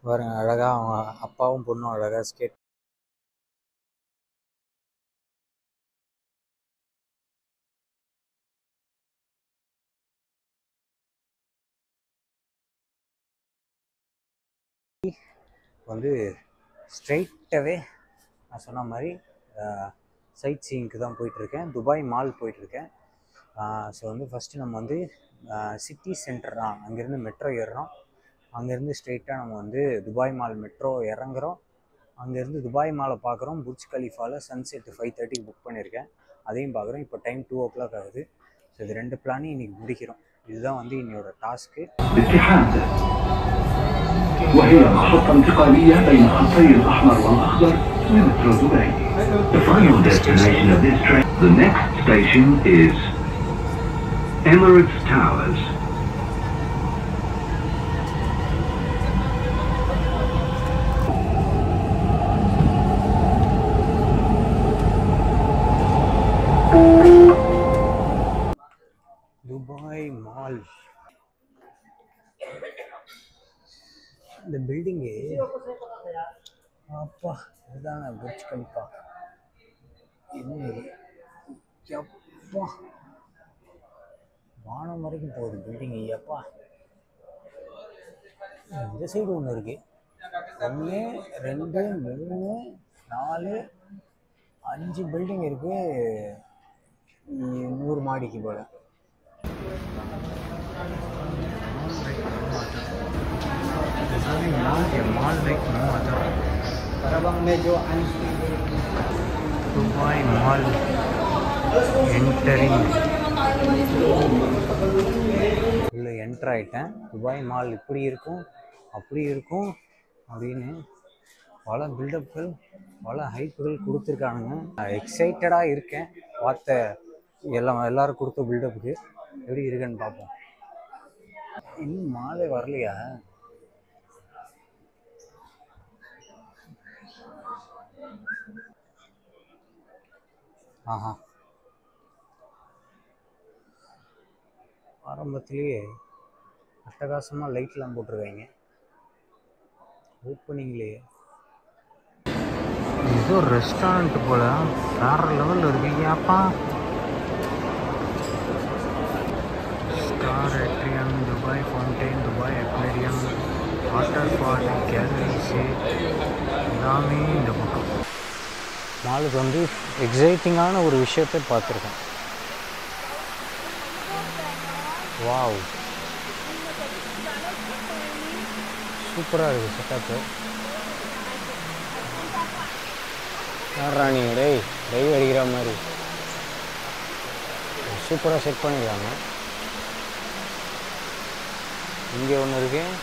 பாருங்க அழகாக அவங்க அப்பாவும் பொண்ணும் அழகாக ஸ்கேட் வந்து ஸ்ட்ரெயிட்டாகவே நான் சொன்ன மாதிரி சைட் சீயிங்க்கு தான் போயிட்டுருக்கேன். துபாய் மால் போயிட்டுருக்கேன். ஸோ வந்து ஃபஸ்ட்டு நம்ம வந்து சிட்டி சென்டர் தான், அங்கேருந்து மெட்ரோ ஏறுறோம். அங்கேருந்து ஸ்ட்ரெயிட்டாக நம்ம வந்து துபாய் மால் மெட்ரோ இறங்குறோம். அங்கேருந்து துபாய் மாலை பார்க்குறோம். புர்ஜ் கலீஃபாவில் சன்செட்டு 5:30க்கு புக் பண்ணியிருக்கேன், அதையும் பார்க்குறோம். இப்போ டைம் 2 o'clock ஆகுது. ஸோ இது 2 பிளானையும் இன்றைக்கி முடிக்கிறோம். இதுதான் வந்து என்னோட task. وهي محطة انتقالية بين خطي الأحمر والأخضر لمترو دبي. The final destination of this train. The next station is Emirates Towers. Dubai mall. இந்த பில்டிங்கு அப்பா இதுதாங்க புர்ஜ் கலீஃபா. இன்னும் எப்பா வானம் வரைக்கும் போகுது பில்டிங்கு. எப்பா இந்த சைடு ஒன்று இருக்குது. 1 2 3 4 5 பில்டிங் இருக்குது. 100 மாடிக்கு போல். Dubai mall entering. இல்லை என்டர் ஆகிட்டேன். துபாய் மால் இப்படி இருக்கும் அப்படி இருக்கும் அப்படின்னு பல பில்டப்கள் பல ஹைப்புகள் கொடுத்துருக்கானுங்க. எக்ஸைட்டடாக இருக்கேன். பார்த்த எல்லோரும் கொடுத்த பில்டப்புக்கு எப்படி இருக்குன்னு பார்ப்போம். இன்னும் மாலே வரலையா? ஆஹா, ஆரம்பத்திலேயே அட்டகாசமாக லைட்லாம் போட்டிருக்காங்க. ஓப்பனிங்லேயே ஏதோ ரெஸ்டாரண்ட் போல் வேற லெவலில் இருக்கீங்கப்பா. Star atrium, Dubai fountain, Dubai aquarium, water fall, galleries எல்லாமே இந்த பக்கம். மாலுக்கு வந்து எக்ஸைட்டிங்கான ஒரு விஷயத்தை பார்த்துருக்கேன். வாவ், சூப்பராக இருக்குது செட்டப்பு. ராணி டைவ் அடிக்கிற மாதிரி சூப்பராக செட் பண்ணியிருக்காங்க. இங்கே ஒன்று இருக்குது,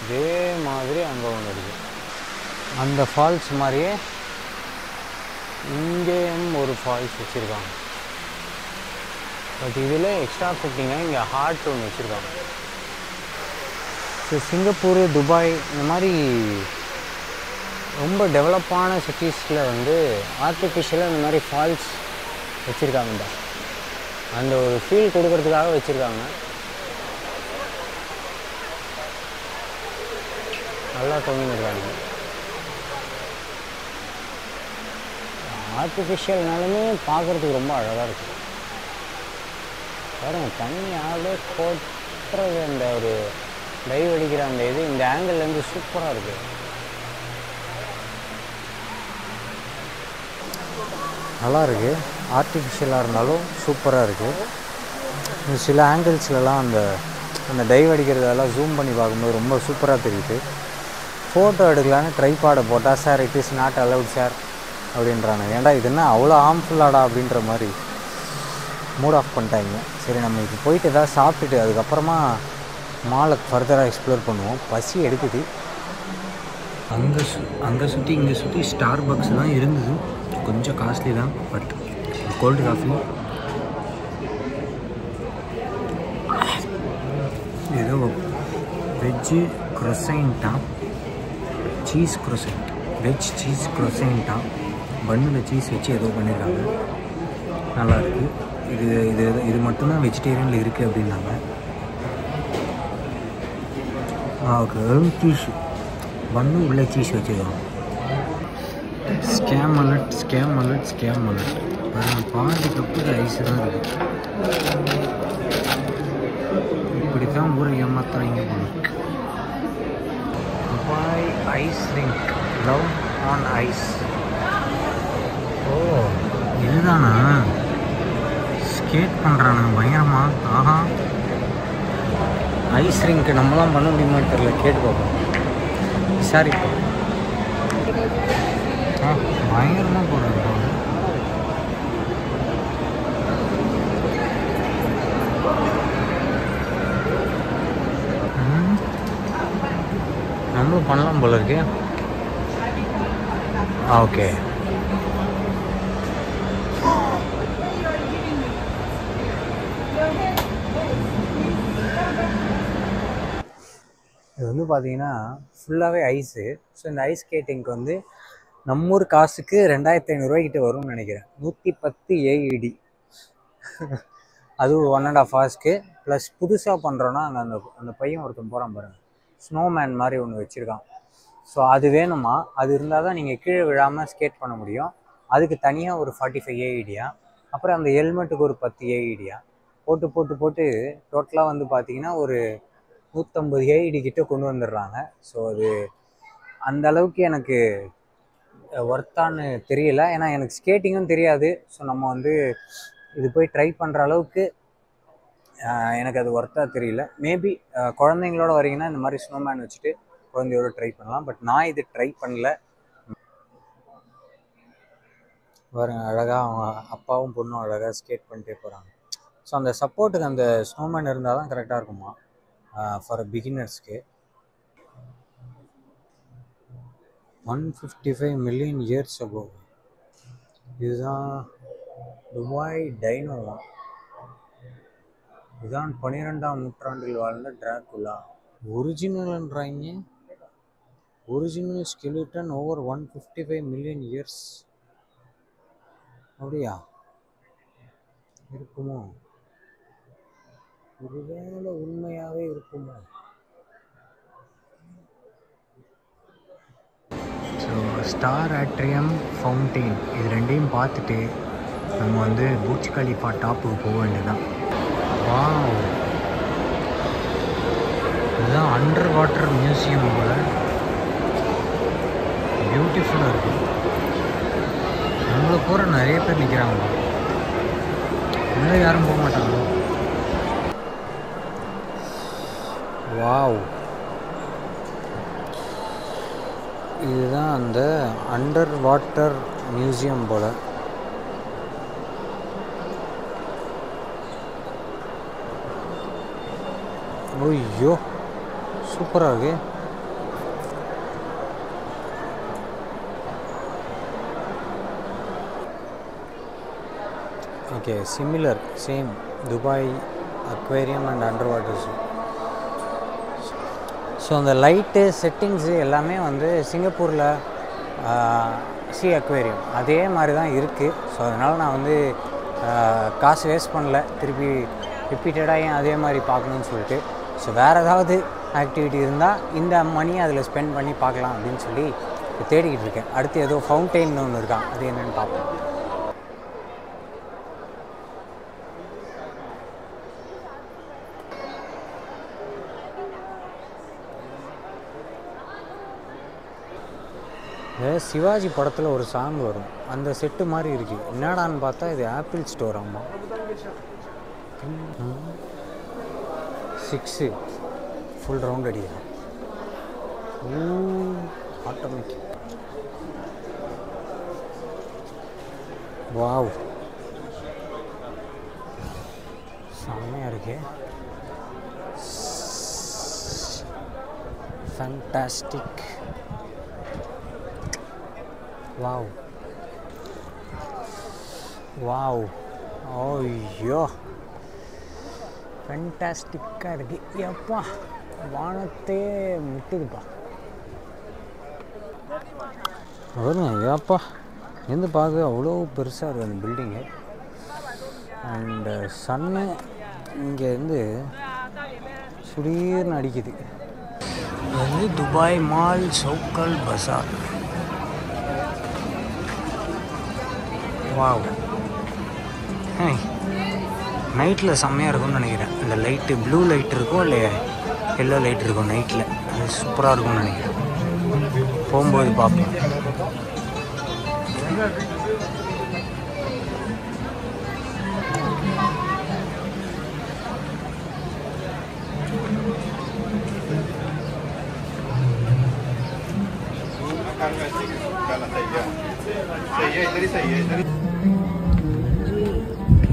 இதே மாதிரி அங்கே ஒன்று இருக்குது. அந்த ஃபால்ஸ் மாதிரியே இங்கேயும் ஒரு ஃபால்ஸ் வச்சுருக்காங்க. பட் இதில் எக்ஸ்ட்ரா ஃபிட்டிங்காக இங்கே ஹார்ட் ஒன்று வச்சுருக்காங்க. ஸோ சிங்கப்பூர், துபாய் இந்த மாதிரி ரொம்ப டெவலப்பான சிட்டிஸில் வந்து ஆர்டிஃபிஷியலாக இந்த மாதிரி ஃபால்ஸ் வச்சுருக்காங்க. அந்த ஒரு ஃபீல் கொடுக்கறதுக்காக வச்சுருக்காங்க. நல்லா தொங்கிருக்காங்க. ஆர்டிஃபிஷியல்னாலுமே பார்க்குறதுக்கு ரொம்ப அழகாக இருக்குது. பாருங்க, தண்ணி ஆளே கொட்டுறது. அந்த ஒரு டைவ் அடிக்கிற அந்த இது இந்த ஆங்கிள்லேருந்து சூப்பராக இருக்குது. நல்லா இருக்குது. ஆர்டிஃபிஷியலாக இருந்தாலும் சூப்பராக இருக்குது. சில ஆங்கிள்ஸ்லலாம் அந்த டைவ் அடிக்கிறதெல்லாம் ஜூம் பண்ணி பார்க்கும்போது ரொம்ப சூப்பராக தெரியுது. ஃபோட்டோ எடுக்கலான்னு ட்ரைபாடை போட்டால் sir it is not allowed sir அப்படின்றாங்க. ஏன்டா இது என்ன அவ்வளோ ஹார்ம்ஃபுல்லாடா அப்படின்ற மாதிரி மூட் ஆஃப் பண்ணிட்டாங்க. சரி, நம்ம இப்போ போயிட்டு எதாவது சாப்பிட்டுட்டு அதுக்கப்புறமா மாலை ஃபர்தராக எக்ஸ்ப்ளோர் பண்ணுவோம். பசி எடுக்குது. அங்கே சுற்றி இங்கே சுற்றி ஸ்டார் பக்ஸ் தான் இருந்தது. கொஞ்சம் காஸ்ட்லி தான், பட் கோல்டு காஃபி ஏதோ வெஜ்ஜு க்ரொசைன்ட்டா, சீஸ் க்ரொசைன்ட், வெஜ் சீஸ் க்ரொசைன்ட்டா, பன்னில் சீஸ் வச்சு ஏதோ பண்ணியிருக்காங்க. நல்லாயிருக்கு. இது மட்டும்தான் வெஜிடேரியனில் இருக்குது அப்படின்னாங்க. ஓகே, வெறும் சீஸ் வந்து உள்ளே சீஸ் வச்சுருக்கோம். Scam alert, scam alert, scam alert. பாதி கப்பு ஐஸ் தான் இருக்குது. இப்படி தான் ஊரை ஏமாத்துறாங்க போல. Dubai ice rink, love on ice. ஓ, இதுதானா? ஸ்கேட் பண்ணுறானுங்க பயங்கரமா. ஆஹா, ஐஸ் ரிங்க் நம்மளாம் பண்ண முடியுமான்னு தெரியல, கேட்டு பார்ப்போம், விசாரிப்போம். பயங்கரமாக போகிறாங்க. நம்மளும் பண்ணலாம் போல இருக்கு. ஓகே, இது வந்து பார்த்தீங்கன்னா ஃபுல்லாகவே ஐஸு. ஸோ இந்த ஐஸ் ஸ்கேட்டிங்க்கு வந்து நம்மூர் காசுக்கு 2500 வரும்னு நினைக்கிறேன். 110 AED. அதுவும் 1.5 hours. ப்ளஸ் புதுசாக பண்ணுறோன்னா அங்கே அந்த பையன் ஒருத்தன் போகிறான் பாருங்கள், ஸ்னோமேன் மாதிரி ஒன்று வச்சுருக்கான். ஸோ அது வேணுமா? அது இருந்தால் தான் நீங்கள் கீழே விழாமல் ஸ்கேட் பண்ண முடியும். அதுக்கு தனியாக ஒரு 45 AED. அப்புறம் அந்த ஹெல்மெட்டுக்கு ஒரு 10 AED. போட்டு போட்டு போட்டு டோட்டலாக வந்து பார்த்தீங்கன்னா ஒரு 150 AED கிட்ட கொண்டு வந்துடுறாங்க. ஸோ அது அந்த அளவுக்கு எனக்கு ஒர்த்தான்னு தெரியல. ஏன்னா எனக்கு ஸ்கேட்டிங்கும் தெரியாது. ஸோ நம்ம வந்து இது போய் ட்ரை பண்ணுற அளவுக்கு எனக்கு அது ஒர்த்தாக தெரியல. மேபி குழந்தைங்களோட வரீங்கன்னா இந்த மாதிரி ஸ்னோமேன் வச்சுட்டு குழந்தையோட ட்ரை பண்ணலாம். பட் நான் இது ட்ரை பண்ணல. பாருங்க, அழகாக அவங்க அப்பாவும் பொண்ணும் அழகாக ஸ்கேட் பண்ணிட்டே போகிறாங்க. ஸோ அந்த சப்போர்ட்டுக்கு அந்த ஸ்னோமேன் இருந்தால் தான் கரெக்டாக இருக்குமா ஃபார் பிகினர்ஸ்க்கு. 155 million years ago. இதுதான் துபாய் டைனோவா. இதுதான் 12ஆம் நூற்றாண்டில் வாழ்ந்த டிராகுலா. ஒரிஜினல்ன்றாங்க. Original skeleton over 155 million years. அப்படியா இருக்குமோ? ஒருவேளை உண்மையாகவே இருக்குமோ? ஸோ ஸ்டார் ஆட்ரியம், ஃபவுண்டெயின், இது ரெண்டையும் பார்த்துட்டு நம்ம வந்து புர்ஜ் கலிஃபா டாப்புக்கு போக வேண்டியதுதான். வாவ், இதுதான் அண்டர் வாட்டர் மியூசியம் போல. பியூட்டிஃபுல்லாக இருக்குது. நம்மளை போகிற நிறைய பேர் நிற்கிறாங்க. உள்ளே யாரும் போக மாட்டாங்க. வாவ், இதுதான் அந்த அண்டர் வாட்டர் மியூசியம் போல். ஐயோ, சூப்பராக இருக்கு. Okay, similar, same Dubai aquarium and under water show. So அந்த லைட்டு செட்டிங்ஸு எல்லாமே வந்து சிங்கப்பூரில் சி அக்வேரியம் அதே மாதிரி தான் இருக்குது. ஸோ அதனால் நான் வந்து காசு வேஸ்ட் பண்ணல. திருப்பி ரிப்பீட்டடாக ஏன் அதே மாதிரி பார்க்கணுன்னு சொல்லிட்டு. ஸோ வேறு ஏதாவது ஆக்டிவிட்டி இருந்தால் இந்த மணியை அதில் ஸ்பெண்ட் பண்ணி பார்க்கலாம் அப்படின்னு சொல்லி இப்போ தேடிக்கிட்டு இருக்கேன். அடுத்து ஏதோ ஃபவுண்டெயின் ஒன்று இருக்கான், அது என்னென்னு பார்ப்போம். சிவாஜி படத்தில் ஒரு சாங் வரும், அந்த செட்டு மாதிரி இருக்குது. என்னடான்னு பார்த்தா இது ஆப்பிள் ஸ்டோர். ஆமாம், 6 ஃபுல் ரவுண்ட் அடியா. ஆட்டோமேட்டிக். வாவ், செம்மையாக இருக்கு. ஃபேண்டாஸ்டிக். வாவ் வாவ், ஐயோ ஃபேண்டாஸ்டிக்காக இருக்கு. எப்பா, வானத்தே முட்டுதுப்பா. வருங்க, ஏப்பா எந்த பார்க்க அவ்வளோ பெருசாக இருக்குது அந்த பில்டிங்கு. அண்டு சன்னு இங்கேருந்து சுடீர்னு அடிக்குது. வந்து துபாய் மால் சோக்கல் பசார். வாவ், நைட்டில் செம்மையாக இருக்கும்னு நினைக்கிறேன். இந்த லைட்டு ப்ளூ லைட் இருக்கும், இல்லை எல்லோ லைட் இருக்கும் நைட்டில். அது சூப்பராக இருக்கும்னு நினைக்கிறேன். போகும்போது பார்ப்போம்.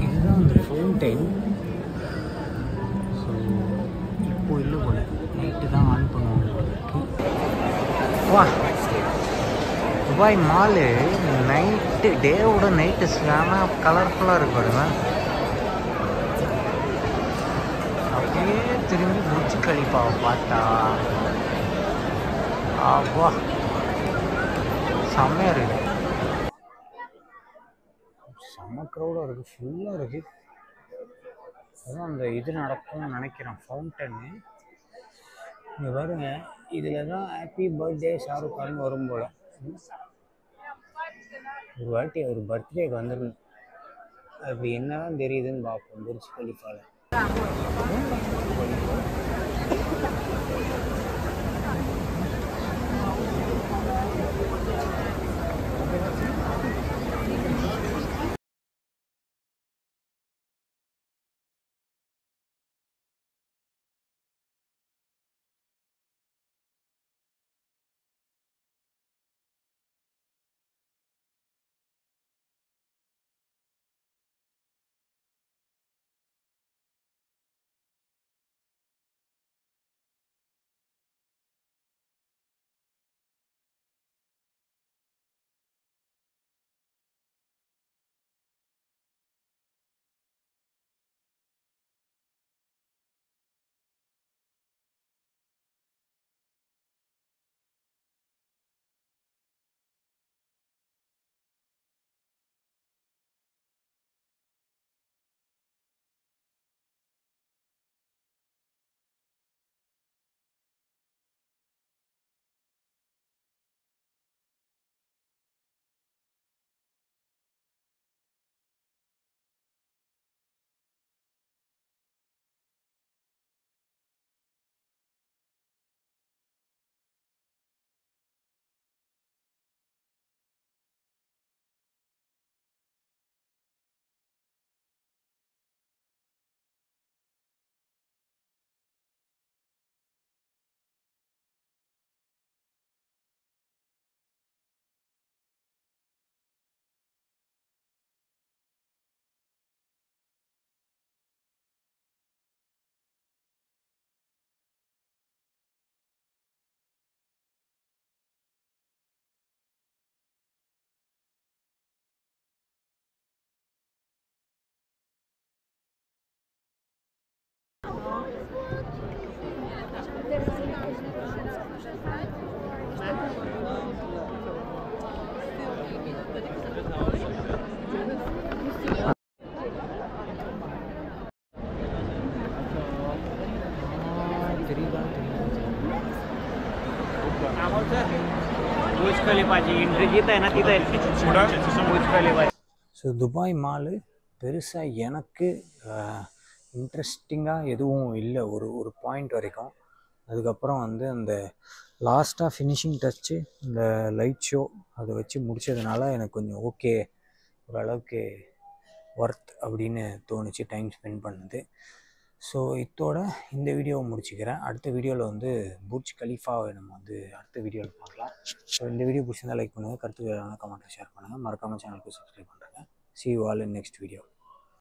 இதுதான் அந்த ஃபவுண்டைன். ஸோ இப்போ இல்லை போல, நைட்டு தான் ஆன் பண்ணுவாங்க. வா, துபாய் மாலு நைட்டு டேவோட நைட்டு செம கலர்ஃபுல்லாக இருக்கு பாருங்க. அப்படியே திரும்பி புர்ஜ் கலிஃபாவை பார்த்தா வா செம்மையாக இருக்கு. செம்ம க்ரௌடாக இருக்குது, ஃபுல்லாக இருக்குது. அதான் அந்த இது நடக்கும்னு நினைக்கிறேன், ஃபவுண்டனு. இங்கே பாருங்க, இதில் தான் ஹாப்பி பர்த்டே ஷாருக் கான் வரும் போல். ஒரு வாட்டி அவர் பர்த்டேக்கு வந்துடணும். அப்படி என்னதான் தெரியுதுன்னு பார்ப்போம் புர்ஜ் கலிஃபாவில். ஸோ துபாய் மாலு பெருசாக எனக்கு இன்ட்ரெஸ்டிங்காக எதுவும் இல்லை ஒரு ஒரு பாயிண்ட் வரைக்கும். அதுக்கப்புறம் வந்து அந்த லாஸ்ட்டாக ஃபினிஷிங் டச்சு இந்த லைட் ஷோ அதை வச்சு முடித்ததுனால எனக்கு கொஞ்சம் ஓகே, ஓரளவுக்கு ஒர்த் அப்படின்னு தோணுச்சு டைம் ஸ்பெண்ட் பண்ணுது. ஸோ இதோட இந்த வீடியோவை முடிச்சுக்கிறேன். அடுத்த வீடியோவில் வந்து புர்ஜ் கலிஃபாவை நம்ம வந்து அடுத்த வீடியோவில் பார்க்கலாம். ஸோ இந்த வீடியோ பிடிச்சிருந்தால் லைக் பண்ணுங்கள், கருத்து வேறு கமெண்ட்டில் ஷேர் பண்ணுங்கள், மறக்காமல் சேனலுக்கு சப்ஸ்கிரைப் பண்ணுறேங்க. See you all in next video.